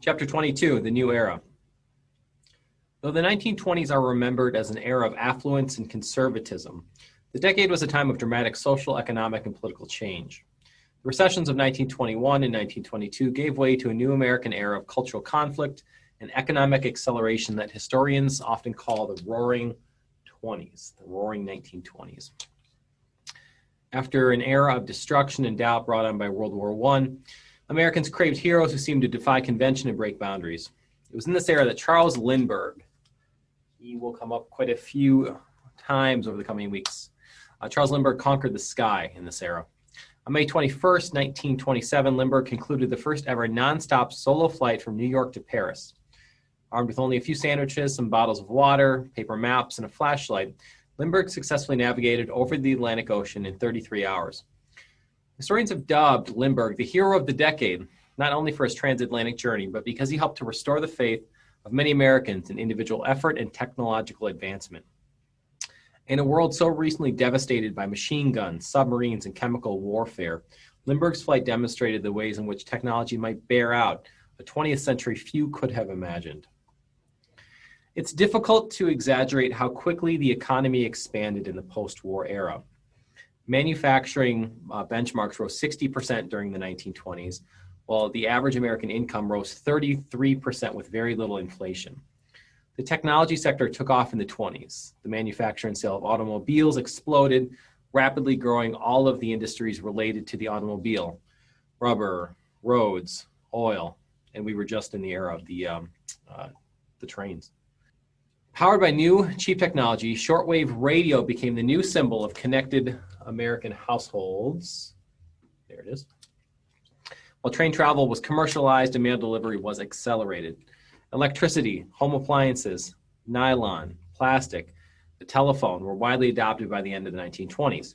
Chapter 22, The New Era. Though the 1920s are remembered as an era of affluence and conservatism, the decade was a time of dramatic social, economic, and political change. The recessions of 1921 and 1922 gave way to a new American era of cultural conflict and economic acceleration that historians often call the Roaring 20s, the Roaring 1920s. After an era of destruction and doubt brought on by World War I, Americans craved heroes who seemed to defy convention and break boundaries. It was in this era that Charles Lindbergh, he will come up quite a few times over the coming weeks. Charles Lindbergh conquered the sky in this era. On May 21st, 1927, Lindbergh concluded the first ever nonstop solo flight from New York to Paris. Armed with only a few sandwiches, some bottles of water, paper maps, and a flashlight, Lindbergh successfully navigated over the Atlantic Ocean in 33 hours. Historians have dubbed Lindbergh the hero of the decade, not only for his transatlantic journey, but because he helped to restore the faith of many Americans in individual effort and technological advancement. In a world so recently devastated by machine guns, submarines, and chemical warfare, Lindbergh's flight demonstrated the ways in which technology might bear out a 20th century few could have imagined. It's difficult to exaggerate how quickly the economy expanded in the post-war era. Manufacturing benchmarks rose 60% during the 1920s, while the average American income rose 33% with very little inflation. The technology sector took off in the 20s. The manufacture and sale of automobiles exploded, rapidly growing all of the industries related to the automobile: rubber, roads, oil, and we were just in the era of the trains. Powered by new, cheap technology, shortwave radio became the new symbol of connected American households. There it is. While train travel was commercialized and mail delivery was accelerated. Electricity, home appliances, nylon, plastic, the telephone were widely adopted by the end of the 1920s.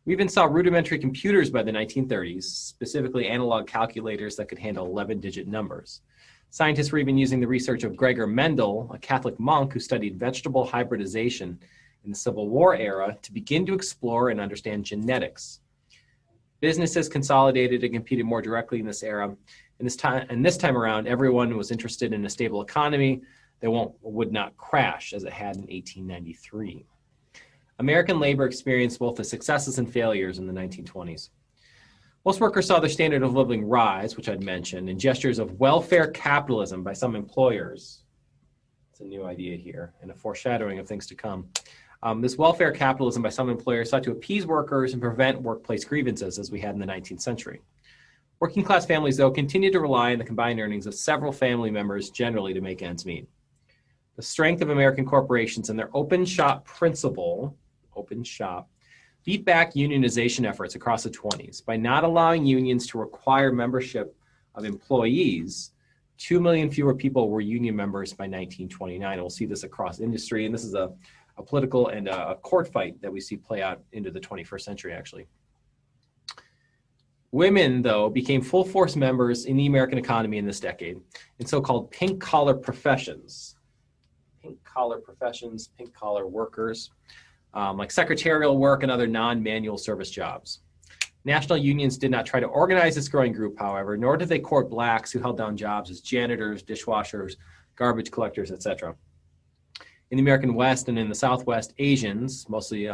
We even saw rudimentary computers by the 1930s, specifically analog calculators that could handle 11-digit numbers. Scientists were even using the research of Gregor Mendel, a Catholic monk who studied vegetable hybridization in the Civil War era, to begin to explore and understand genetics. Businesses consolidated and competed more directly in this era. And this time around, everyone was interested in a stable economy that would not crash as it had in 1893. American labor experienced both the successes and failures in the 1920s. Most workers saw their standard of living rise, which I'd mentioned, and gestures of welfare capitalism by some employers. It's a new idea here and a foreshadowing of things to come. This welfare capitalism by some employers sought to appease workers and prevent workplace grievances, as we had in the 19th century. Working class families, though, continued to rely on the combined earnings of several family members generally to make ends meet. The strength of American corporations and their open shop principle, beat back unionization efforts across the 20s. By not allowing unions to require membership of employees, 2 million fewer people were union members by 1929. And we'll see this across industry, and this is a political and a court fight that we see play out into the 21st century, actually. Women, though, became full-force members in the American economy in this decade in so-called pink-collar professions. Pink-collar workers, like secretarial work and other non-manual service jobs. National unions did not try to organize this growing group, however, nor did they court blacks who held down jobs as janitors, dishwashers, garbage collectors, etc. In the American West and in the Southwest, Asians, mostly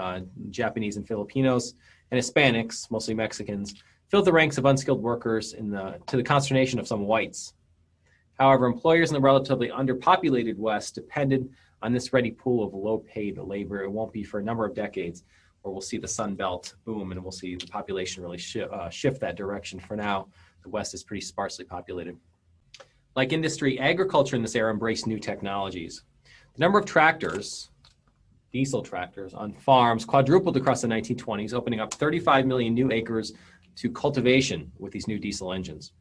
Japanese and Filipinos, and Hispanics, mostly Mexicans, filled the ranks of unskilled workers to the consternation of some whites. However, employers in the relatively underpopulated West depended on this ready pool of low-paid labor. It won't be for a number of decades where we'll see the Sun Belt boom and we'll see the population really shift that direction. For now, the West is pretty sparsely populated. Like industry, agriculture in this era embraced new technologies. The number of tractors, diesel tractors, on farms quadrupled across the 1920s, opening up 35 million new acres to cultivation with these new diesel engines.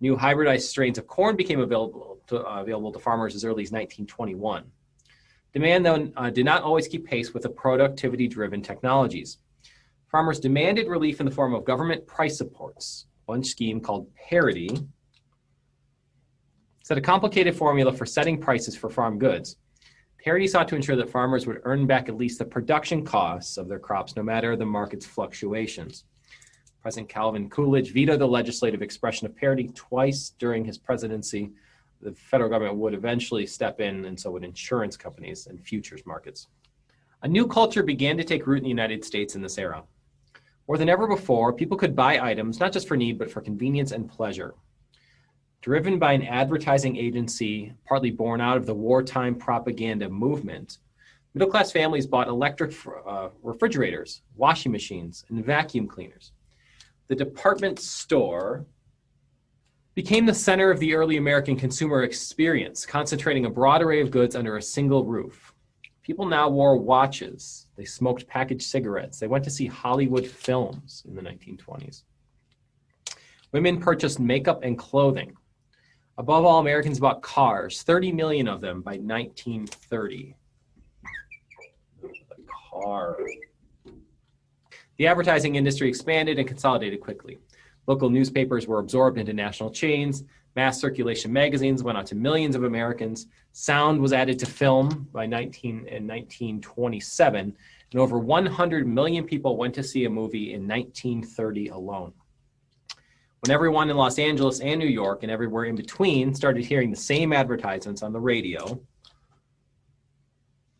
New hybridized strains of corn became available to farmers as early as 1921. Demand, though, did not always keep pace with the productivity-driven technologies. Farmers demanded relief in the form of government price supports. One scheme, called parity, set a complicated formula for setting prices for farm goods. Parity sought to ensure that farmers would earn back at least the production costs of their crops, no matter the market's fluctuations. President Calvin Coolidge vetoed the legislative expression of parity twice during his presidency. The federal government would eventually step in, and so would insurance companies and futures markets. A new culture began to take root in the United States in this era. More than ever before, people could buy items not just for need, but for convenience and pleasure. Driven by an advertising agency partly born out of the wartime propaganda movement, middle-class families bought electric refrigerators, washing machines, and vacuum cleaners. The department store became the center of the early American consumer experience, concentrating a broad array of goods under a single roof. People now wore watches. They smoked packaged cigarettes. They went to see Hollywood films in the 1920s. Women purchased makeup and clothing. Above all, Americans bought cars, 30 million of them by 1930. Car. The advertising industry expanded and consolidated quickly. Local newspapers were absorbed into national chains. Mass circulation magazines went out to millions of Americans. Sound was added to film by 1927, and over 100 million people went to see a movie in 1930 alone. When everyone in Los Angeles and New York and everywhere in between started hearing the same advertisements on the radio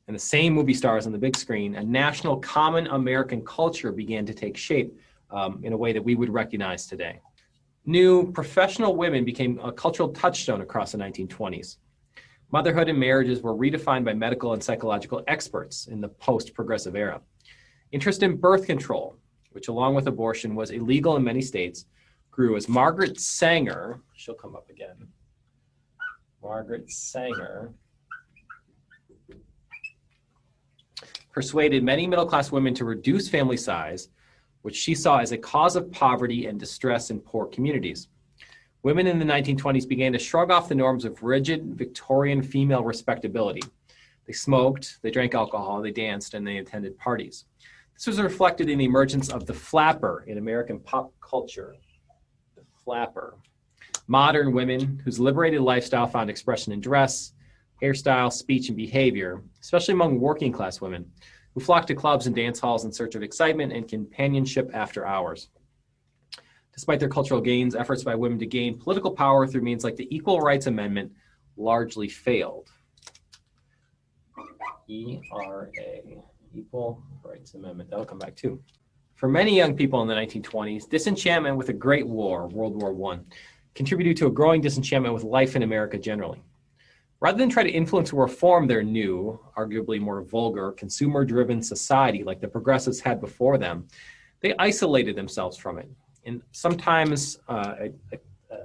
and the same movie stars on the big screen, a national common American culture began to take shape in a way that we would recognize today. New professional women became a cultural touchstone across the 1920s. Motherhood and marriages were redefined by medical and psychological experts in the post-progressive era. Interest in birth control, which along with abortion was illegal in many states, grew as Margaret Sanger, she'll come up again, Margaret Sanger, persuaded many middle-class women to reduce family size, which she saw as a cause of poverty and distress in poor communities. Women in the 1920s began to shrug off the norms of rigid Victorian female respectability. They smoked, they drank alcohol, they danced, and they attended parties. This was reflected in the emergence of the flapper in American pop culture. The flapper. Modern women whose liberated lifestyle found expression in dress, hairstyle, speech, and behavior, especially among working class women, who flocked to clubs and dance halls in search of excitement and companionship after hours. Despite their cultural gains, efforts by women to gain political power through means like the Equal Rights Amendment largely failed. ERA, Equal Rights Amendment, that'll come back too. For many young people in the 1920s, disenchantment with the Great War, World War I, contributed to a growing disenchantment with life in America generally. Rather than try to influence or reform their new, arguably more vulgar, consumer-driven society like the progressives had before them, they isolated themselves from it and sometimes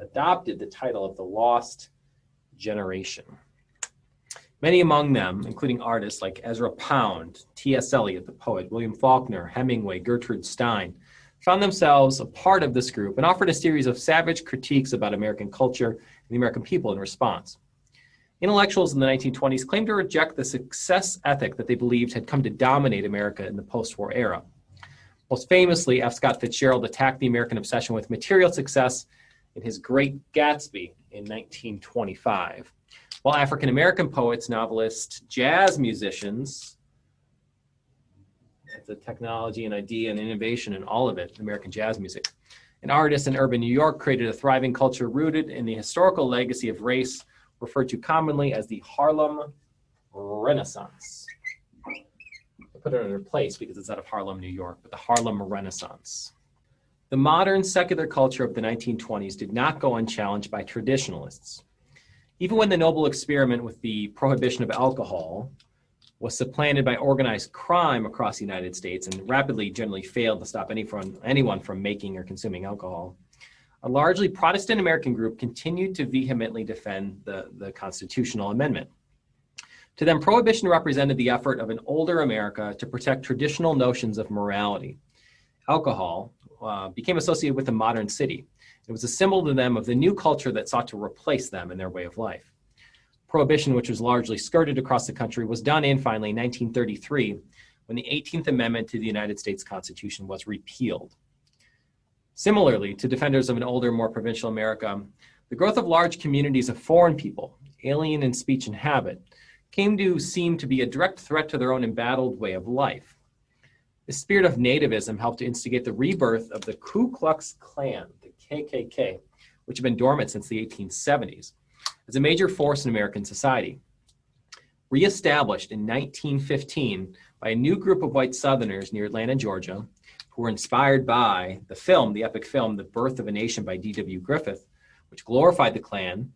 adopted the title of the Lost Generation. Many among them, including artists like Ezra Pound, T.S. Eliot, the poet, William Faulkner, Hemingway, Gertrude Stein, found themselves a part of this group and offered a series of savage critiques about American culture and the American people in response. Intellectuals in the 1920s claimed to reject the success ethic that they believed had come to dominate America in the post-war era. Most famously, F. Scott Fitzgerald attacked the American obsession with material success in his Great Gatsby in 1925. While African-American poets, novelists, jazz musicians, the technology and idea and innovation and all of it, American jazz music, and artists in urban New York created a thriving culture rooted in the historical legacy of race, referred to commonly as the Harlem Renaissance. I put it in their place because it's out of Harlem, New York, but the Harlem Renaissance. The modern secular culture of the 1920s did not go unchallenged by traditionalists. Even when the noble experiment with the prohibition of alcohol was supplanted by organized crime across the United States and rapidly generally failed to stop anyone from making or consuming alcohol, a largely Protestant American group continued to vehemently defend the constitutional amendment. To them, prohibition represented the effort of an older America to protect traditional notions of morality. Alcohol became associated with the modern city. It was a symbol to them of the new culture that sought to replace them in their way of life. Prohibition, which was largely skirted across the country, was done in finally 1933 when the 18th Amendment to the United States Constitution was repealed. Similarly, to defenders of an older, more provincial America, the growth of large communities of foreign people, alien in speech and habit, came to seem to be a direct threat to their own embattled way of life. The spirit of nativism helped to instigate the rebirth of the Ku Klux Klan, the KKK, which had been dormant since the 1870s, as a major force in American society. Reestablished in 1915 by a new group of white Southerners near Atlanta, Georgia, who were inspired by the epic film, The Birth of a Nation by D.W. Griffith, which glorified the Klan,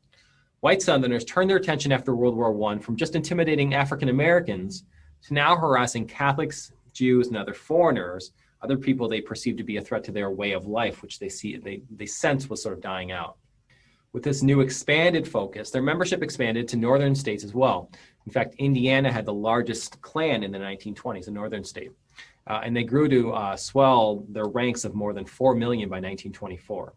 white Southerners turned their attention after World War I from just intimidating African Americans to now harassing Catholics, Jews, and other foreigners, other people they perceived to be a threat to their way of life, which they sense was sort of dying out. With this new expanded focus, their membership expanded to northern states as well. In fact, Indiana had the largest Klan in the 1920s, a northern state. And they grew to swell their ranks of more than 4 million by 1924.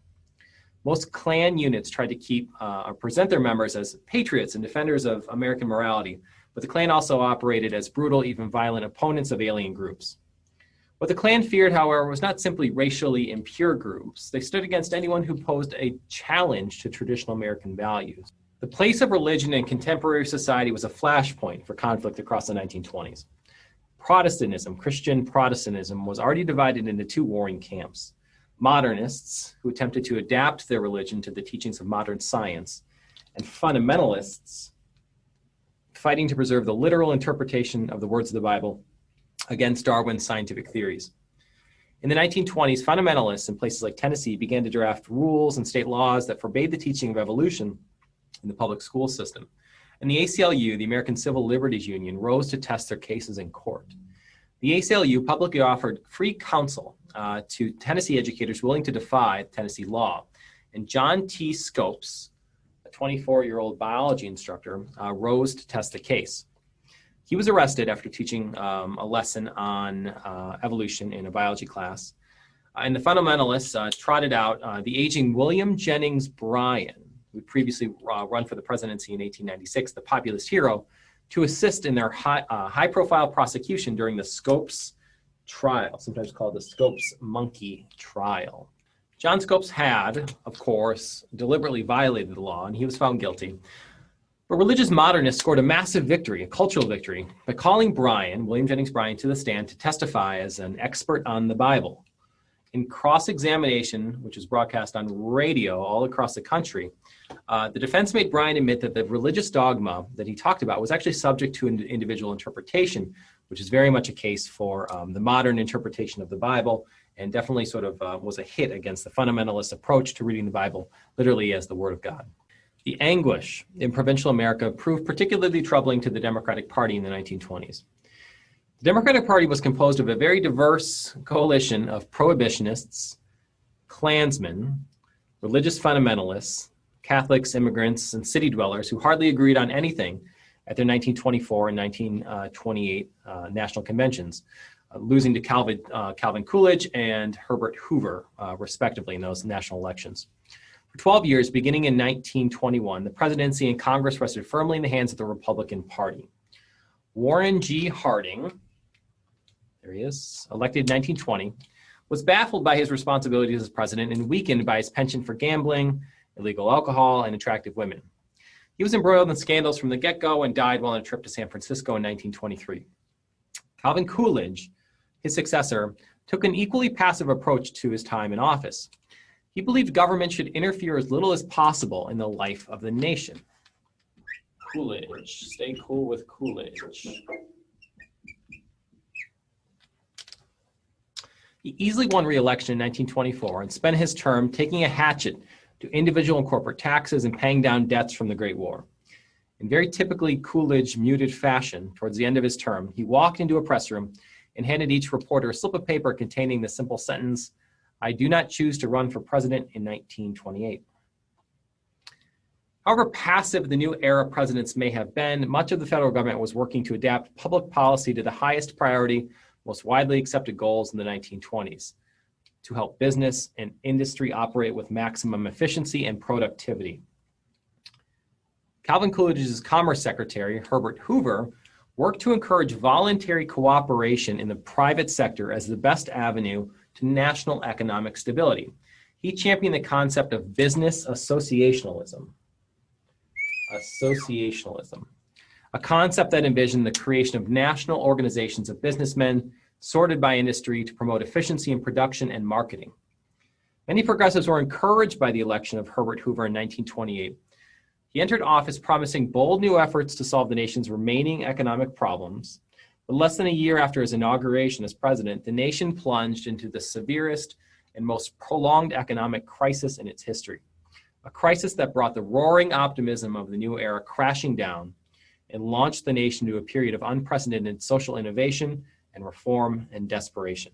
Most Klan units tried to keep or present their members as patriots and defenders of American morality, but the Klan also operated as brutal, even violent opponents of alien groups. What the Klan feared, however, was not simply racially impure groups. They stood against anyone who posed a challenge to traditional American values. The place of religion in contemporary society was a flashpoint for conflict across the 1920s. Protestantism, Christian Protestantism, was already divided into two warring camps. Modernists, who attempted to adapt their religion to the teachings of modern science, and fundamentalists, fighting to preserve the literal interpretation of the words of the Bible against Darwin's scientific theories. In the 1920s, fundamentalists in places like Tennessee began to draft rules and state laws that forbade the teaching of evolution in the public school system. And the ACLU, the American Civil Liberties Union, rose to test their cases in court. The ACLU publicly offered free counsel to Tennessee educators willing to defy Tennessee law. And John T. Scopes, a 24-year-old biology instructor, rose to test the case. He was arrested after teaching a lesson on evolution in a biology class. And the fundamentalists trotted out the aging William Jennings Bryan, who had previously run for the presidency in 1896, the populist hero, to assist in their high-profile prosecution during the Scopes trial, sometimes called the Scopes monkey trial. John Scopes had, of course, deliberately violated the law, and he was found guilty. But religious modernists scored a massive victory, a cultural victory, by calling William Jennings Bryan, to the stand to testify as an expert on the Bible. In cross-examination, which was broadcast on radio all across the country, the defense made Bryan admit that the religious dogma that he talked about was actually subject to individual interpretation, which is very much a case for the modern interpretation of the Bible, and definitely sort of was a hit against the fundamentalist approach to reading the Bible literally as the Word of God. The anguish in provincial America proved particularly troubling to the Democratic Party in the 1920s. The Democratic Party was composed of a very diverse coalition of prohibitionists, Klansmen, religious fundamentalists, Catholics, immigrants, and city dwellers who hardly agreed on anything at their 1924 and 1928 national conventions, losing to Calvin Coolidge and Herbert Hoover, respectively, in those national elections. For 12 years, beginning in 1921, the presidency and Congress rested firmly in the hands of the Republican Party. Warren G. Harding, there he is, elected in 1920, was baffled by his responsibilities as president and weakened by his penchant for gambling, illegal alcohol, and attractive women. He was embroiled in scandals from the get-go and died while on a trip to San Francisco in 1923. Calvin Coolidge, his successor, took an equally passive approach to his time in office. He believed government should interfere as little as possible in the life of the nation. Coolidge, stay cool with Coolidge. He easily won re-election in 1924 and spent his term taking a hatchet to individual and corporate taxes and paying down debts from the Great War. In very typically Coolidge muted fashion, towards the end of his term, he walked into a press room and handed each reporter a slip of paper containing the simple sentence, "I do not choose to run for president in 1928. However passive the new era presidents may have been, much of the federal government was working to adapt public policy to the highest priority, most widely accepted goals in the 1920s, to help business and industry operate with maximum efficiency and productivity. Calvin Coolidge's Commerce Secretary, Herbert Hoover, worked to encourage voluntary cooperation in the private sector as the best avenue to national economic stability. He championed the concept of business associationalism, a concept that envisioned the creation of national organizations of businessmen sorted by industry to promote efficiency in production and marketing. Many progressives were encouraged by the election of Herbert Hoover in 1928. He entered office promising bold new efforts to solve the nation's remaining economic problems. But less than a year after his inauguration as president, the nation plunged into the severest and most prolonged economic crisis in its history, a crisis that brought the roaring optimism of the new era crashing down and launched the nation to a period of unprecedented social innovation and reform and desperation.